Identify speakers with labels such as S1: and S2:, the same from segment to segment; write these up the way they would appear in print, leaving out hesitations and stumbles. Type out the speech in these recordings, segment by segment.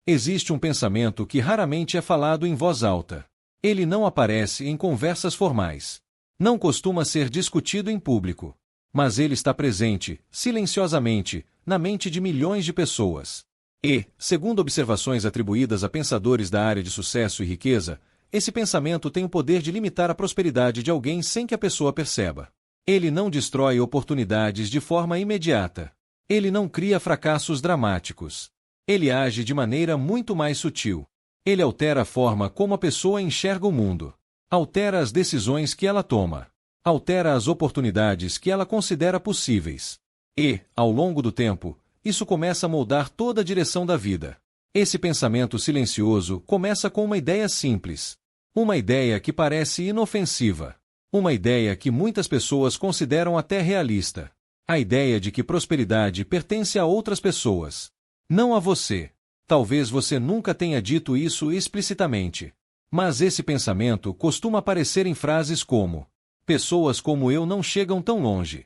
S1: Existe um pensamento que raramente é falado em voz alta. Ele não aparece em conversas formais. Não costuma ser discutido em público. Mas ele está presente, silenciosamente, na mente de milhões de pessoas. E, segundo observações atribuídas a pensadores da área de sucesso e riqueza, esse pensamento tem o poder de limitar a prosperidade de alguém sem que a pessoa perceba. Ele não destrói oportunidades de forma imediata. Ele não cria fracassos dramáticos. Ele age de maneira muito mais sutil. Ele altera a forma como a pessoa enxerga o mundo. Altera as decisões que ela toma. Altera as oportunidades que ela considera possíveis. E, ao longo do tempo, isso começa a moldar toda a direção da vida. Esse pensamento silencioso começa com uma ideia simples. Uma ideia que parece inofensiva. Uma ideia que muitas pessoas consideram até realista. A ideia de que prosperidade pertence a outras pessoas. Não a você. Talvez você nunca tenha dito isso explicitamente. Mas esse pensamento costuma aparecer em frases como: pessoas como eu não chegam tão longe.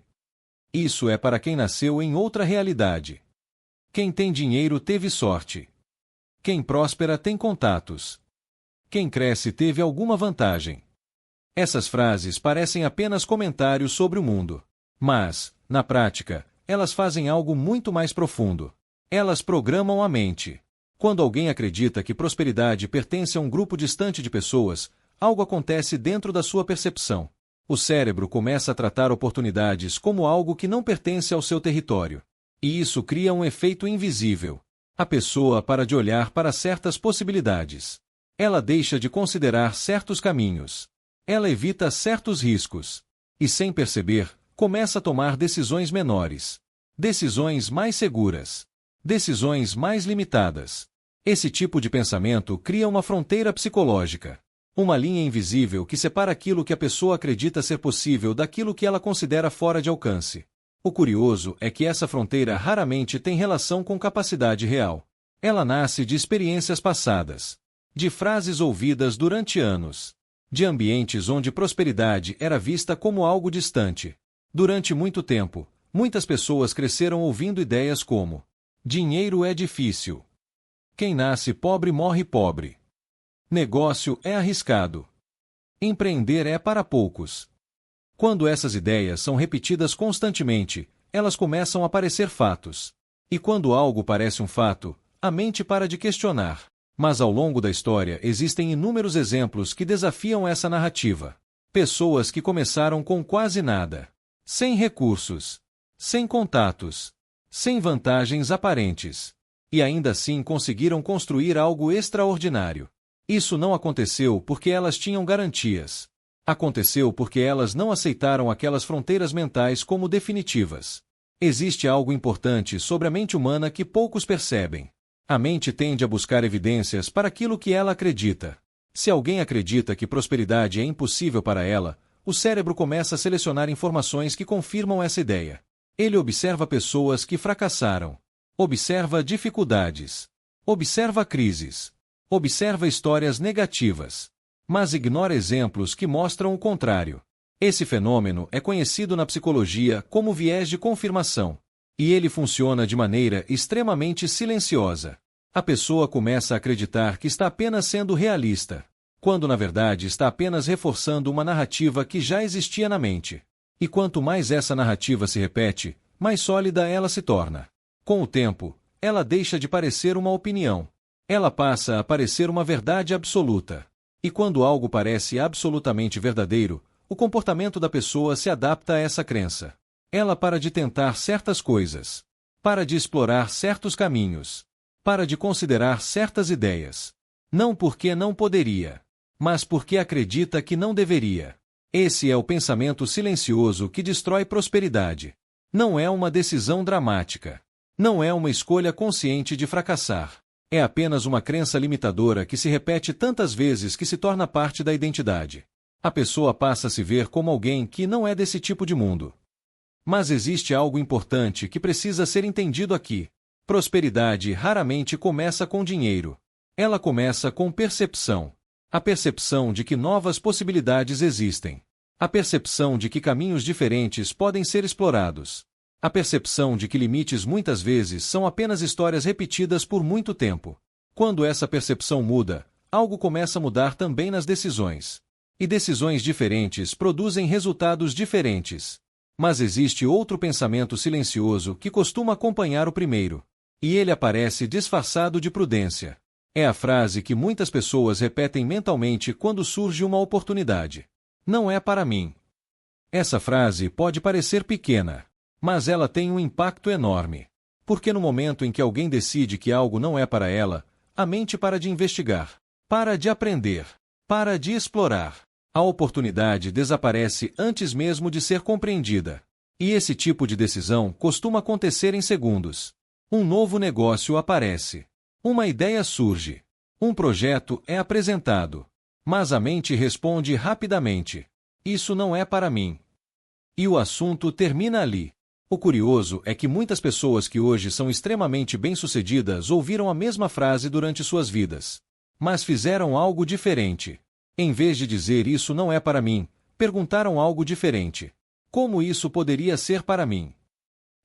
S1: Isso é para quem nasceu em outra realidade. Quem tem dinheiro teve sorte. Quem próspera tem contatos. Quem cresce teve alguma vantagem. Essas frases parecem apenas comentários sobre o mundo. Mas, na prática, elas fazem algo muito mais profundo. Elas programam a mente. Quando alguém acredita que prosperidade pertence a um grupo distante de pessoas, algo acontece dentro da sua percepção. O cérebro começa a tratar oportunidades como algo que não pertence ao seu território. E isso cria um efeito invisível. A pessoa para de olhar para certas possibilidades. Ela deixa de considerar certos caminhos. Ela evita certos riscos. E sem perceber, começa a tomar decisões menores. Decisões mais seguras. Decisões mais limitadas. Esse tipo de pensamento cria uma fronteira psicológica. Uma linha invisível que separa aquilo que a pessoa acredita ser possível daquilo que ela considera fora de alcance. O curioso é que essa fronteira raramente tem relação com capacidade real. Ela nasce de experiências passadas. De frases ouvidas durante anos. De ambientes onde prosperidade era vista como algo distante. Durante muito tempo, muitas pessoas cresceram ouvindo ideias como: dinheiro é difícil. Quem nasce pobre morre pobre. Negócio é arriscado. Empreender é para poucos. Quando essas ideias são repetidas constantemente, elas começam a parecer fatos. E quando algo parece um fato, a mente para de questionar. Mas ao longo da história existem inúmeros exemplos que desafiam essa narrativa. Pessoas que começaram com quase nada. Sem recursos. Sem contatos. Sem vantagens aparentes. E ainda assim conseguiram construir algo extraordinário. Isso não aconteceu porque elas tinham garantias. Aconteceu porque elas não aceitaram aquelas fronteiras mentais como definitivas. Existe algo importante sobre a mente humana que poucos percebem. A mente tende a buscar evidências para aquilo que ela acredita. Se alguém acredita que prosperidade é impossível para ela, o cérebro começa a selecionar informações que confirmam essa ideia. Ele observa pessoas que fracassaram. Observa dificuldades. Observa crises. Observa histórias negativas. Mas ignora exemplos que mostram o contrário. Esse fenômeno é conhecido na psicologia como viés de confirmação. E ele funciona de maneira extremamente silenciosa. A pessoa começa a acreditar que está apenas sendo realista, quando na verdade está apenas reforçando uma narrativa que já existia na mente. E quanto mais essa narrativa se repete, mais sólida ela se torna. Com o tempo, ela deixa de parecer uma opinião. Ela passa a parecer uma verdade absoluta. E quando algo parece absolutamente verdadeiro, o comportamento da pessoa se adapta a essa crença. Ela para de tentar certas coisas. Para de explorar certos caminhos. Para de considerar certas ideias. Não porque não poderia, mas porque acredita que não deveria. Esse é o pensamento silencioso que destrói prosperidade. Não é uma decisão dramática. Não é uma escolha consciente de fracassar. É apenas uma crença limitadora que se repete tantas vezes que se torna parte da identidade. A pessoa passa a se ver como alguém que não é desse tipo de mundo. Mas existe algo importante que precisa ser entendido aqui. Prosperidade raramente começa com dinheiro. Ela começa com percepção. A percepção de que novas possibilidades existem. A percepção de que caminhos diferentes podem ser explorados. A percepção de que limites muitas vezes são apenas histórias repetidas por muito tempo. Quando essa percepção muda, algo começa a mudar também nas decisões. E decisões diferentes produzem resultados diferentes. Mas existe outro pensamento silencioso que costuma acompanhar o primeiro. E ele aparece disfarçado de prudência. É a frase que muitas pessoas repetem mentalmente quando surge uma oportunidade. Não é para mim. Essa frase pode parecer pequena, mas ela tem um impacto enorme. Porque no momento em que alguém decide que algo não é para ela, a mente para de investigar, para de aprender, para de explorar. A oportunidade desaparece antes mesmo de ser compreendida. E esse tipo de decisão costuma acontecer em segundos. Um novo negócio aparece. Uma ideia surge. Um projeto é apresentado. Mas a mente responde rapidamente: isso não é para mim. E o assunto termina ali. O curioso é que muitas pessoas que hoje são extremamente bem-sucedidas ouviram a mesma frase durante suas vidas. Mas fizeram algo diferente. Em vez de dizer isso não é para mim, perguntaram algo diferente. Como isso poderia ser para mim?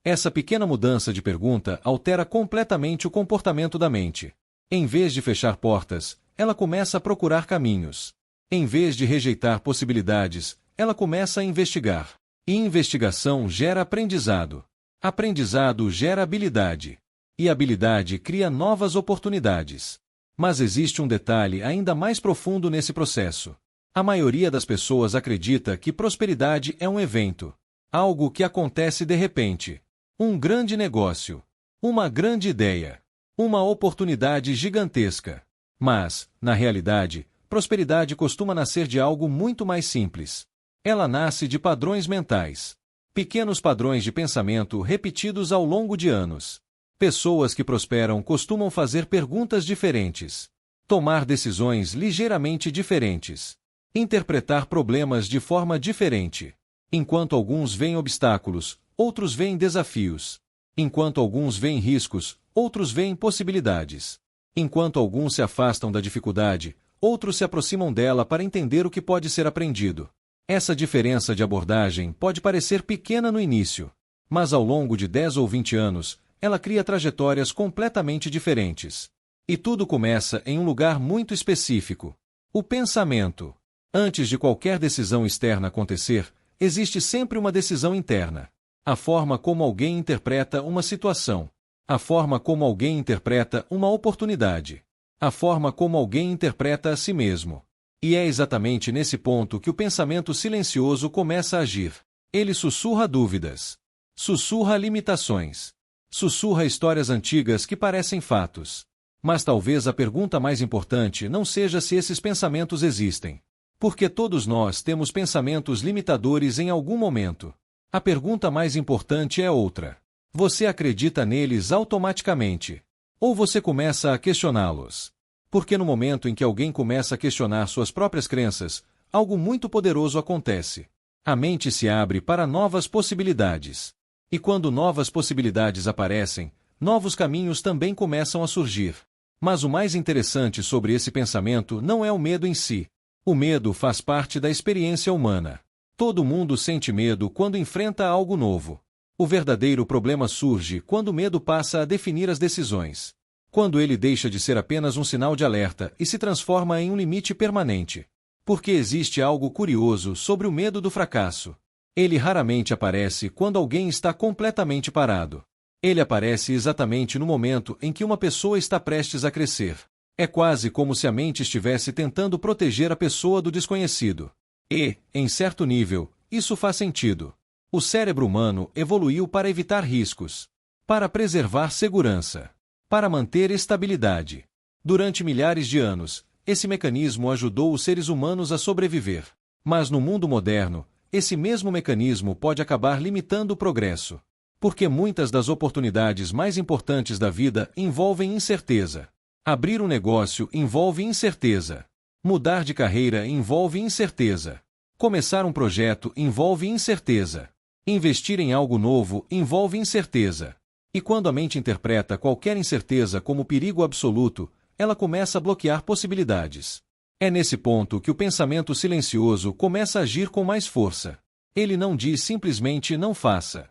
S1: Essa pequena mudança de pergunta altera completamente o comportamento da mente. Em vez de fechar portas, ela começa a procurar caminhos. Em vez de rejeitar possibilidades, ela começa a investigar. E investigação gera aprendizado. Aprendizado gera habilidade. E habilidade cria novas oportunidades. Mas existe um detalhe ainda mais profundo nesse processo. A maioria das pessoas acredita que prosperidade é um evento. Algo que acontece de repente. Um grande negócio. Uma grande ideia. Uma oportunidade gigantesca. Mas, na realidade, prosperidade costuma nascer de algo muito mais simples. Ela nasce de padrões mentais. Pequenos padrões de pensamento repetidos ao longo de anos. Pessoas que prosperam costumam fazer perguntas diferentes. Tomar decisões ligeiramente diferentes. Interpretar problemas de forma diferente. Enquanto alguns veem obstáculos, outros veem desafios. Enquanto alguns veem riscos, outros veem possibilidades. Enquanto alguns se afastam da dificuldade, outros se aproximam dela para entender o que pode ser aprendido. Essa diferença de abordagem pode parecer pequena no início, mas ao longo de 10 ou 20 anos, ela cria trajetórias completamente diferentes. E tudo começa em um lugar muito específico: o pensamento. Antes de qualquer decisão externa acontecer, existe sempre uma decisão interna. A forma como alguém interpreta uma situação. A forma como alguém interpreta uma oportunidade. A forma como alguém interpreta a si mesmo. E é exatamente nesse ponto que o pensamento silencioso começa a agir. Ele sussurra dúvidas. Sussurra limitações. Sussurra histórias antigas que parecem fatos. Mas talvez a pergunta mais importante não seja se esses pensamentos existem. Porque todos nós temos pensamentos limitadores em algum momento. A pergunta mais importante é outra. Você acredita neles automaticamente? Ou você começa a questioná-los? Porque no momento em que alguém começa a questionar suas próprias crenças, algo muito poderoso acontece. A mente se abre para novas possibilidades. E quando novas possibilidades aparecem, novos caminhos também começam a surgir. Mas o mais interessante sobre esse pensamento não é o medo em si. O medo faz parte da experiência humana. Todo mundo sente medo quando enfrenta algo novo. O verdadeiro problema surge quando o medo passa a definir as decisões. Quando ele deixa de ser apenas um sinal de alerta e se transforma em um limite permanente. Porque existe algo curioso sobre o medo do fracasso. Ele raramente aparece quando alguém está completamente parado. Ele aparece exatamente no momento em que uma pessoa está prestes a crescer. É quase como se a mente estivesse tentando proteger a pessoa do desconhecido. E, em certo nível, isso faz sentido. O cérebro humano evoluiu para evitar riscos, para preservar segurança, para manter estabilidade. Durante milhares de anos, esse mecanismo ajudou os seres humanos a sobreviver. Mas no mundo moderno, esse mesmo mecanismo pode acabar limitando o progresso. Porque muitas das oportunidades mais importantes da vida envolvem incerteza. Abrir um negócio envolve incerteza. Mudar de carreira envolve incerteza. Começar um projeto envolve incerteza. Investir em algo novo envolve incerteza. E quando a mente interpreta qualquer incerteza como perigo absoluto, ela começa a bloquear possibilidades. É nesse ponto que o pensamento silencioso começa a agir com mais força. Ele não diz simplesmente não faça.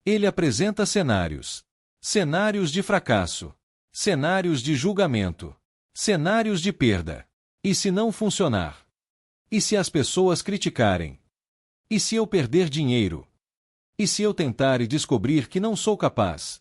S1: Ele apresenta cenários. Cenários de fracasso. cenários de julgamento, cenários de perda. E se não funcionar? E se as pessoas criticarem? E se eu perder dinheiro? E se eu tentar e descobrir que não sou capaz?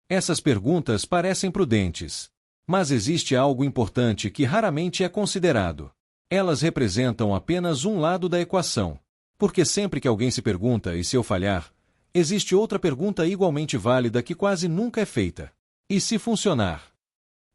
S1: Essas perguntas parecem prudentes. Mas existe algo importante que raramente é considerado. Elas representam apenas um lado da equação. Porque sempre que alguém se pergunta, e se eu falhar? Existe outra pergunta igualmente válida que quase nunca é feita. E se funcionar?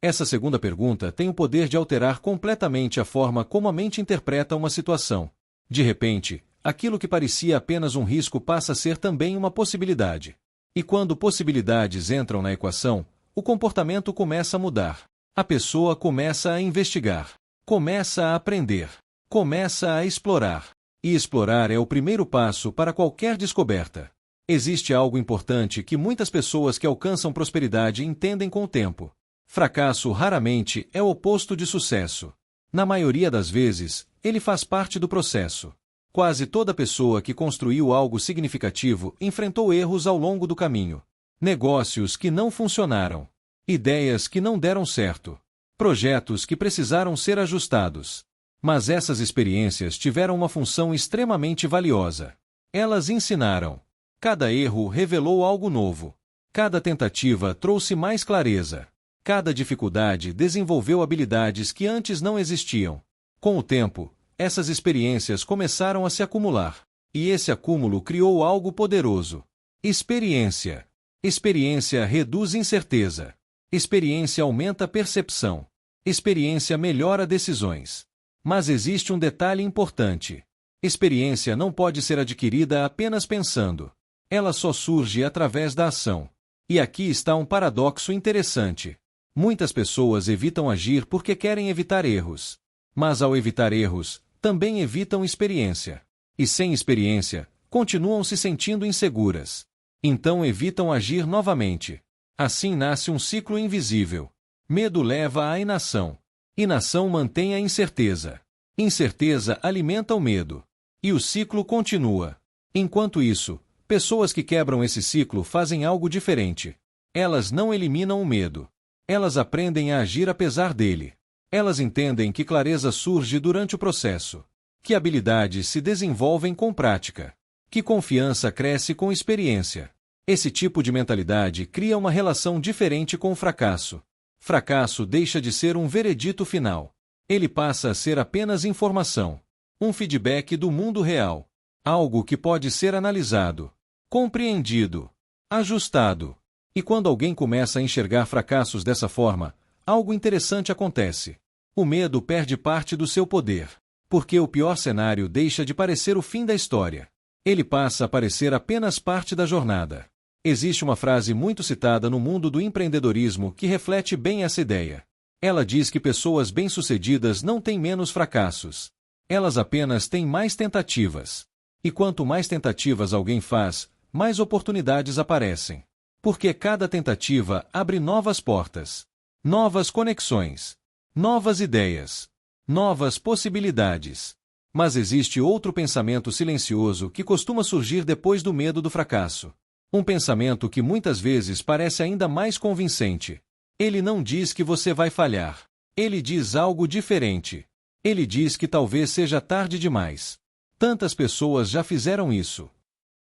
S1: Essa segunda pergunta tem o poder de alterar completamente a forma como a mente interpreta uma situação. De repente, aquilo que parecia apenas um risco passa a ser também uma possibilidade. E quando possibilidades entram na equação, o comportamento começa a mudar. A pessoa começa a investigar, começa a aprender, começa a explorar. E explorar é o primeiro passo para qualquer descoberta. Existe algo importante que muitas pessoas que alcançam prosperidade entendem com o tempo. Fracasso raramente é o oposto de sucesso. Na maioria das vezes, ele faz parte do processo. Quase toda pessoa que construiu algo significativo enfrentou erros ao longo do caminho. Negócios que não funcionaram. Ideias que não deram certo. Projetos que precisaram ser ajustados. Mas essas experiências tiveram uma função extremamente valiosa. Elas ensinaram. Cada erro revelou algo novo. Cada tentativa trouxe mais clareza. Cada dificuldade desenvolveu habilidades que antes não existiam. Com o tempo, essas experiências começaram a se acumular. E esse acúmulo criou algo poderoso. Experiência. Experiência reduz incerteza. Experiência aumenta a percepção. Experiência melhora decisões. Mas existe um detalhe importante. Experiência não pode ser adquirida apenas pensando. Ela só surge através da ação. E aqui está um paradoxo interessante. Muitas pessoas evitam agir porque querem evitar erros. Mas ao evitar erros, também evitam experiência. E sem experiência, continuam se sentindo inseguras. Então evitam agir novamente. Assim nasce um ciclo invisível. Medo leva à inação. Inação mantém a incerteza. Incerteza alimenta o medo. E o ciclo continua. Enquanto isso, pessoas que quebram esse ciclo fazem algo diferente. Elas não eliminam o medo. Elas aprendem a agir apesar dele. Elas entendem que clareza surge durante o processo. Que habilidades se desenvolvem com prática. Que confiança cresce com experiência. Esse tipo de mentalidade cria uma relação diferente com o fracasso. Fracasso deixa de ser um veredito final. Ele passa a ser apenas informação. Um feedback do mundo real. Algo que pode ser analisado, compreendido, ajustado. E quando alguém começa a enxergar fracassos dessa forma, algo interessante acontece. O medo perde parte do seu poder. Porque o pior cenário deixa de parecer o fim da história. Ele passa a parecer apenas parte da jornada. Existe uma frase muito citada no mundo do empreendedorismo que reflete bem essa ideia. Ela diz que pessoas bem-sucedidas não têm menos fracassos. Elas apenas têm mais tentativas. E quanto mais tentativas alguém faz, mais oportunidades aparecem. Porque cada tentativa abre novas portas, novas conexões, novas ideias, novas possibilidades. Mas existe outro pensamento silencioso que costuma surgir depois do medo do fracasso. Um pensamento que muitas vezes parece ainda mais convincente. Ele não diz que você vai falhar. Ele diz algo diferente. Ele diz que talvez seja tarde demais. Tantas pessoas já fizeram isso.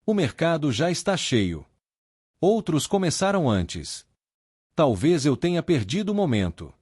S1: O mercado já está cheio. Outros começaram antes. Talvez eu tenha perdido o momento.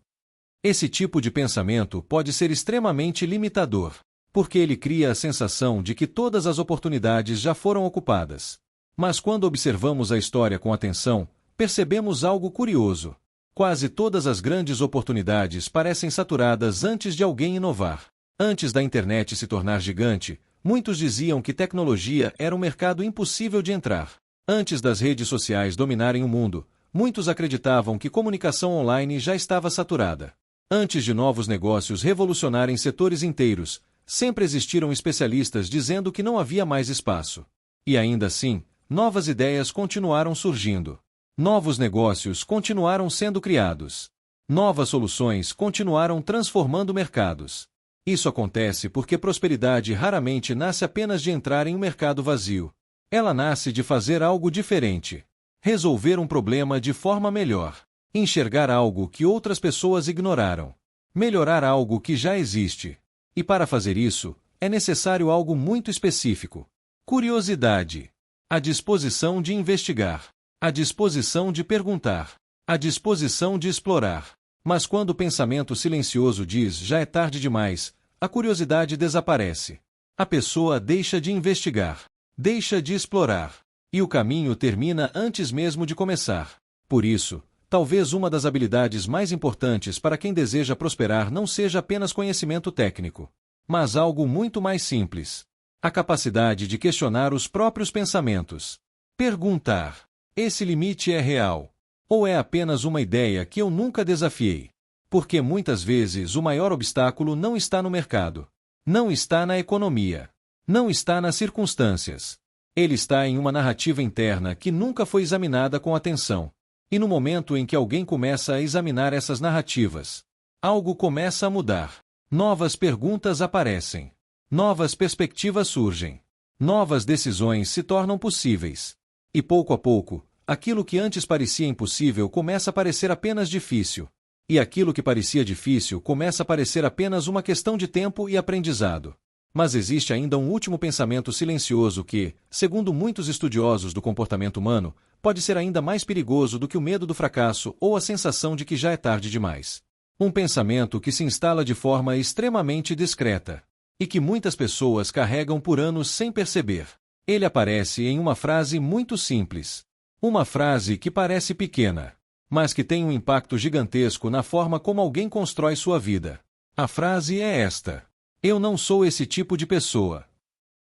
S1: Esse tipo de pensamento pode ser extremamente limitador, porque ele cria a sensação de que todas as oportunidades já foram ocupadas. Mas quando observamos a história com atenção, percebemos algo curioso. Quase todas as grandes oportunidades parecem saturadas antes de alguém inovar. Antes da internet se tornar gigante, muitos diziam que tecnologia era um mercado impossível de entrar. Antes das redes sociais dominarem o mundo, muitos acreditavam que comunicação online já estava saturada. Antes de novos negócios revolucionarem setores inteiros, sempre existiram especialistas dizendo que não havia mais espaço. E ainda assim, novas ideias continuaram surgindo. Novos negócios continuaram sendo criados. Novas soluções continuaram transformando mercados. Isso acontece porque prosperidade raramente nasce apenas de entrar em um mercado vazio. Ela nasce de fazer algo diferente. Resolver um problema de forma melhor. enxergar algo que outras pessoas ignoraram, melhorar algo que já existe. E para fazer isso, é necessário algo muito específico: curiosidade, a disposição de investigar, a disposição de perguntar, a disposição de explorar. Mas quando o pensamento silencioso diz já é tarde demais, a curiosidade desaparece. A pessoa deixa de investigar, deixa de explorar, e o caminho termina antes mesmo de começar. Por isso, talvez uma das habilidades mais importantes para quem deseja prosperar não seja apenas conhecimento técnico, mas algo muito mais simples: a capacidade de questionar os próprios pensamentos. Perguntar: esse limite é real? Ou é apenas uma ideia que eu nunca desafiei? Porque muitas vezes o maior obstáculo não está no mercado, não está na economia, não está nas circunstâncias. Ele está em uma narrativa interna que nunca foi examinada com atenção. E no momento em que alguém começa a examinar essas narrativas, algo começa a mudar. Novas perguntas aparecem. Novas perspectivas surgem. Novas decisões se tornam possíveis. E pouco a pouco, aquilo que antes parecia impossível começa a parecer apenas difícil. E aquilo que parecia difícil começa a parecer apenas uma questão de tempo e aprendizado. Mas existe ainda um último pensamento silencioso que, segundo muitos estudiosos do comportamento humano, pode ser ainda mais perigoso do que o medo do fracasso ou a sensação de que já é tarde demais. Um pensamento que se instala de forma extremamente discreta e que muitas pessoas carregam por anos sem perceber. Ele aparece em uma frase muito simples. Uma frase que parece pequena, mas que tem um impacto gigantesco na forma como alguém constrói sua vida. A frase é esta: eu não sou esse tipo de pessoa.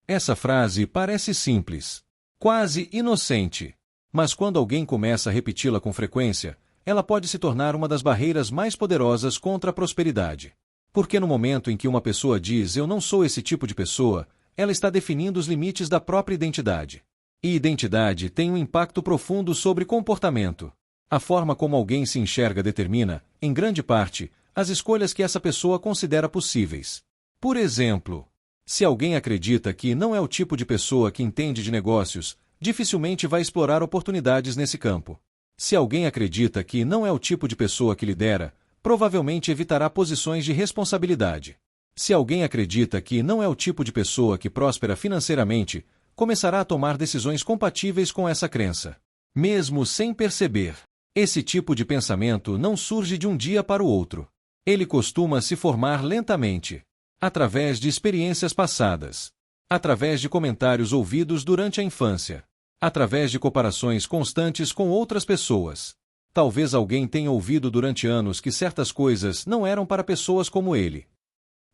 S1: Essa frase parece simples, quase inocente, mas quando alguém começa a repeti-la com frequência, ela pode se tornar uma das barreiras mais poderosas contra a prosperidade. Porque no momento em que uma pessoa diz eu não sou esse tipo de pessoa, ela está definindo os limites da própria identidade. E identidade tem um impacto profundo sobre comportamento. A forma como alguém se enxerga determina, em grande parte, as escolhas que essa pessoa considera possíveis. Por exemplo, se alguém acredita que não é o tipo de pessoa que entende de negócios, dificilmente vai explorar oportunidades nesse campo. Se alguém acredita que não é o tipo de pessoa que lidera, provavelmente evitará posições de responsabilidade. Se alguém acredita que não é o tipo de pessoa que prospera financeiramente, começará a tomar decisões compatíveis com essa crença. Mesmo sem perceber, esse tipo de pensamento não surge de um dia para o outro. Ele costuma se formar lentamente, através de experiências passadas, através de comentários ouvidos durante a infância, através de comparações constantes com outras pessoas. Talvez alguém tenha ouvido durante anos que certas coisas não eram para pessoas como ele.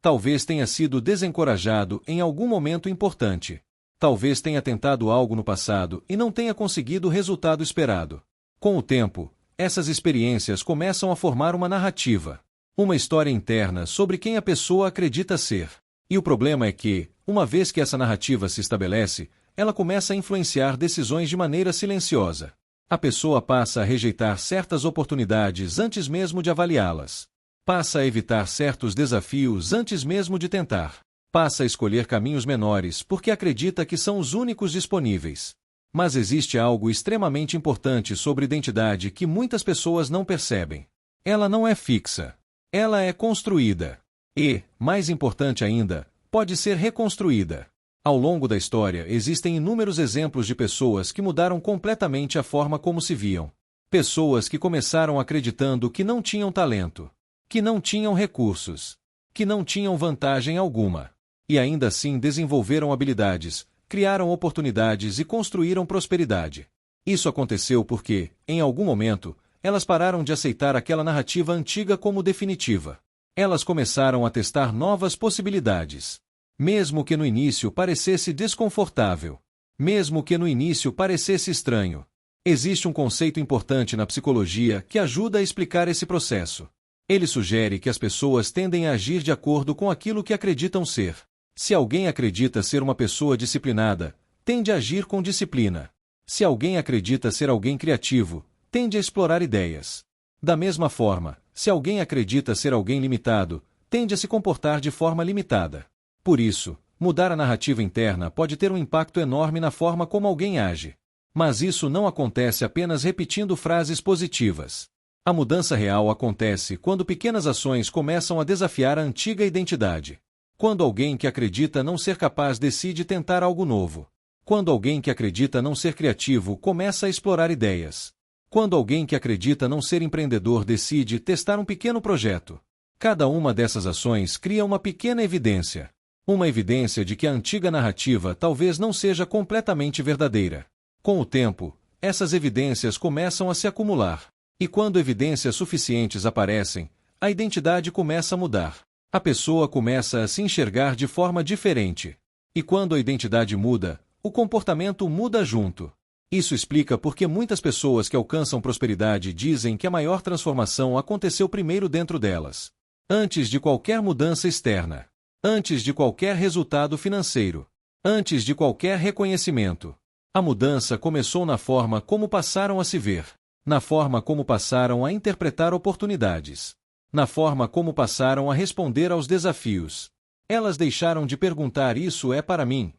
S1: Talvez tenha sido desencorajado em algum momento importante. Talvez tenha tentado algo no passado e não tenha conseguido o resultado esperado. Com o tempo, essas experiências começam a formar uma narrativa, uma história interna sobre quem a pessoa acredita ser. E o problema é que, uma vez que essa narrativa se estabelece, ela começa a influenciar decisões de maneira silenciosa. A pessoa passa a rejeitar certas oportunidades antes mesmo de avaliá-las. Passa a evitar certos desafios antes mesmo de tentar. Passa a escolher caminhos menores porque acredita que são os únicos disponíveis. Mas existe algo extremamente importante sobre identidade que muitas pessoas não percebem. Ela não é fixa. Ela é construída. E, mais importante ainda, pode ser reconstruída. Ao longo da história existem inúmeros exemplos de pessoas que mudaram completamente a forma como se viam. Pessoas que começaram acreditando que não tinham talento, que não tinham recursos, que não tinham vantagem alguma. E ainda assim desenvolveram habilidades, criaram oportunidades e construíram prosperidade. Isso aconteceu porque, em algum momento, elas pararam de aceitar aquela narrativa antiga como definitiva. Elas começaram a testar novas possibilidades. Mesmo que no início parecesse desconfortável. Mesmo que no início parecesse estranho. Existe um conceito importante na psicologia que ajuda a explicar esse processo. Ele sugere que as pessoas tendem a agir de acordo com aquilo que acreditam ser. Se alguém acredita ser uma pessoa disciplinada, tende a agir com disciplina. Se alguém acredita ser alguém criativo, tende a explorar ideias. Da mesma forma, se alguém acredita ser alguém limitado, tende a se comportar de forma limitada. Por isso, mudar a narrativa interna pode ter um impacto enorme na forma como alguém age. Mas isso não acontece apenas repetindo frases positivas. A mudança real acontece quando pequenas ações começam a desafiar a antiga identidade. Quando alguém que acredita não ser capaz decide tentar algo novo. Quando alguém que acredita não ser criativo começa a explorar ideias. Quando alguém que acredita não ser empreendedor decide testar um pequeno projeto. Cada uma dessas ações cria uma pequena evidência. Uma evidência de que a antiga narrativa talvez não seja completamente verdadeira. Com o tempo, essas evidências começam a se acumular. E quando evidências suficientes aparecem, a identidade começa a mudar. A pessoa começa a se enxergar de forma diferente. E quando a identidade muda, o comportamento muda junto. Isso explica por que muitas pessoas que alcançam prosperidade dizem que a maior transformação aconteceu primeiro dentro delas. Antes de qualquer mudança externa. Antes de qualquer resultado financeiro. Antes de qualquer reconhecimento. A mudança começou na forma como passaram a se ver. Na forma como passaram a interpretar oportunidades. Na forma como passaram a responder aos desafios. Elas deixaram de perguntar "isso é para mim?"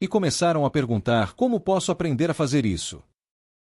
S1: e começaram a perguntar "como posso aprender a fazer isso?"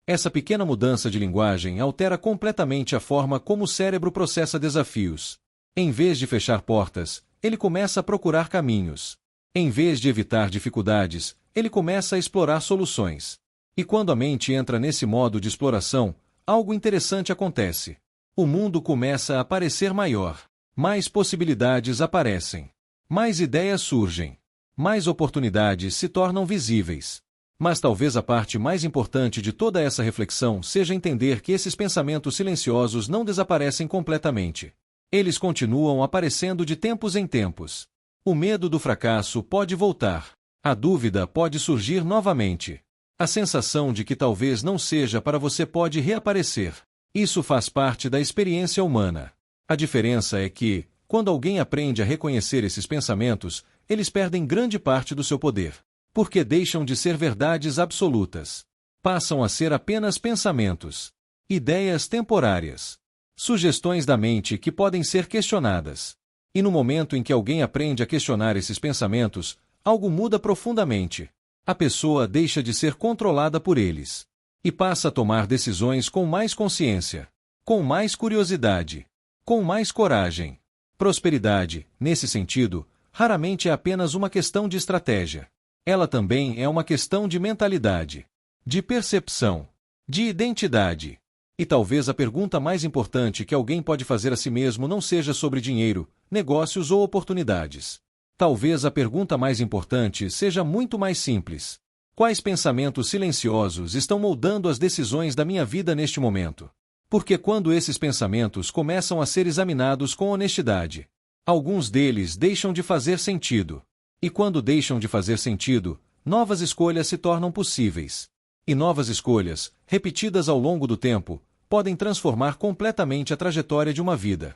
S1: Essa pequena mudança de linguagem altera completamente a forma como o cérebro processa desafios. Em vez de fechar portas, ele começa a procurar caminhos. Em vez de evitar dificuldades, ele começa a explorar soluções. E quando a mente entra nesse modo de exploração, algo interessante acontece. O mundo começa a parecer maior. Mais possibilidades aparecem. Mais ideias surgem. Mais oportunidades se tornam visíveis. Mas talvez a parte mais importante de toda essa reflexão seja entender que esses pensamentos silenciosos não desaparecem completamente. Eles continuam aparecendo de tempos em tempos. O medo do fracasso pode voltar. A dúvida pode surgir novamente. A sensação de que talvez não seja para você pode reaparecer. Isso faz parte da experiência humana. A diferença é que, quando alguém aprende a reconhecer esses pensamentos, eles perdem grande parte do seu poder. Porque deixam de ser verdades absolutas. Passam a ser apenas pensamentos. Ideias temporárias. Sugestões da mente que podem ser questionadas. E no momento em que alguém aprende a questionar esses pensamentos, algo muda profundamente. A pessoa deixa de ser controlada por eles. E passa a tomar decisões com mais consciência. Com mais curiosidade. Com mais coragem. Prosperidade, nesse sentido, raramente é apenas uma questão de estratégia. Ela também é uma questão de mentalidade. De percepção. De identidade. E talvez a pergunta mais importante que alguém pode fazer a si mesmo não seja sobre dinheiro, negócios ou oportunidades. Talvez a pergunta mais importante seja muito mais simples. Quais pensamentos silenciosos estão moldando as decisões da minha vida neste momento? Porque quando esses pensamentos começam a ser examinados com honestidade, alguns deles deixam de fazer sentido. E quando deixam de fazer sentido, novas escolhas se tornam possíveis. E novas escolhas, repetidas ao longo do tempo, podem transformar completamente a trajetória de uma vida.